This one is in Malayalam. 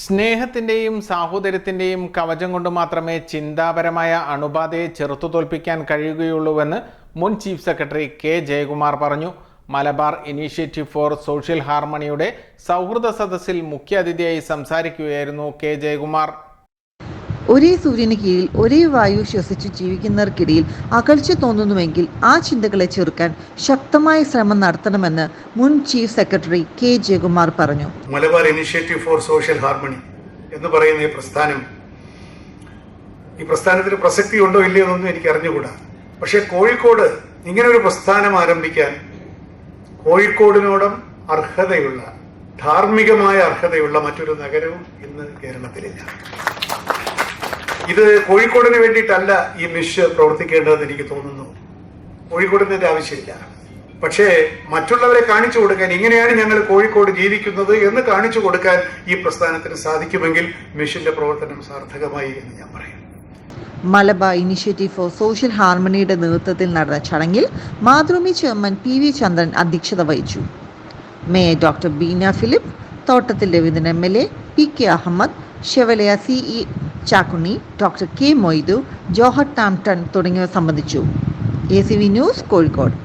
സ്നേഹത്തിൻ്റെയും സാഹോദര്യത്തിൻ്റെയും കവചം കൊണ്ട് മാത്രമേ ചിന്താപരമായ അണുബാധയെ ചെറുത്തുതോൽപ്പിക്കാൻ കഴിയുകയുള്ളൂവെന്ന് മുൻ ചീഫ് സെക്രട്ടറി കെ ജയകുമാർ പറഞ്ഞു. മലബാർ ഇനീഷ്യേറ്റീവ് ഫോർ സോഷ്യൽ ഹാർമണിയുടെ സൗഹൃദ സദസ്സിൽ മുഖ്യാതിഥിയായി സംസാരിക്കുകയായിരുന്നു കെ ജയകുമാർ. ഒരേ സൂര്യന് കീഴിൽ ഒരേ വായു ശ്വസിച്ച് ജീവിക്കുന്നവർക്കിടയിൽ അകൽച്ച തോന്നുന്നുവെങ്കിൽ ആ ചിന്തകളെ ചെറുക്കാൻ ശക്തമായ ശ്രമം നടത്തണമെന്ന് മുൻ ചീഫ് സെക്രട്ടറി കെ ജയകുമാർ പറഞ്ഞു. Malabar initiative four social harmony എന്ന് പറയുന്ന ഈ പ്രസ്ഥാനത്തിന് പ്രസക്തി ഉണ്ടോ ഇല്ലയോ എന്നൊന്നും എനിക്ക് അറിഞ്ഞുകൂടാ. പക്ഷെ കോഴിക്കോട് ഇങ്ങനെ ഒരു പ്രസ്ഥാനം ആരംഭിക്കാൻ കോഴിക്കോടിനോടും അർഹതയുള്ള, ധാർമ്മികമായ അർഹതയുള്ള മറ്റൊരു നഗരവും ഇന്ന് കേരളത്തിലില്ല. ഇത് കോഴിക്കോടിന് വേണ്ടിയിട്ടല്ല ഈ മിഷ് പ്രവർത്തിക്കേണ്ടതെന്ന് എനിക്ക് തോന്നുന്നു. കോഴിക്കോടിന് ആവശ്യമില്ല. പക്ഷേ മറ്റുള്ളവരെ കാണിച്ചു കൊടുക്കാൻ, ഇങ്ങനെയാണ് ഞങ്ങൾ കോഴിക്കോട് ജീവിക്കുന്നത് എന്ന് കാണിച്ചു കൊടുക്കാൻ ഈ പ്രസ്ഥാനത്തിന് സാധിക്കുമെങ്കിൽ മിഷന്റെ പ്രവർത്തനം സാർത്ഥകമായി എന്ന് ഞാൻ പറയും. മലബാർ ഇനീഷ്യേറ്റീവ് ഫോർ സോഷ്യൽ ഹാർമണിയുടെ നേതൃത്വത്തിൽ നടന്ന ചടങ്ങിൽ മാതൃഭൂമി ചെയർമാൻ പി.വി. ചന്ദ്രൻ അധ്യക്ഷത വഹിച്ചു. Mayor doctor Beena Philip, Thottathil Raveendran MLA, PK. Ahammed, Chevalier CE. Chakkunni, doctor K. Moythu, Johar Tamton തുടങ്ങിയവർ സംബന്ധിച്ചു. ACV news, Kozhikode.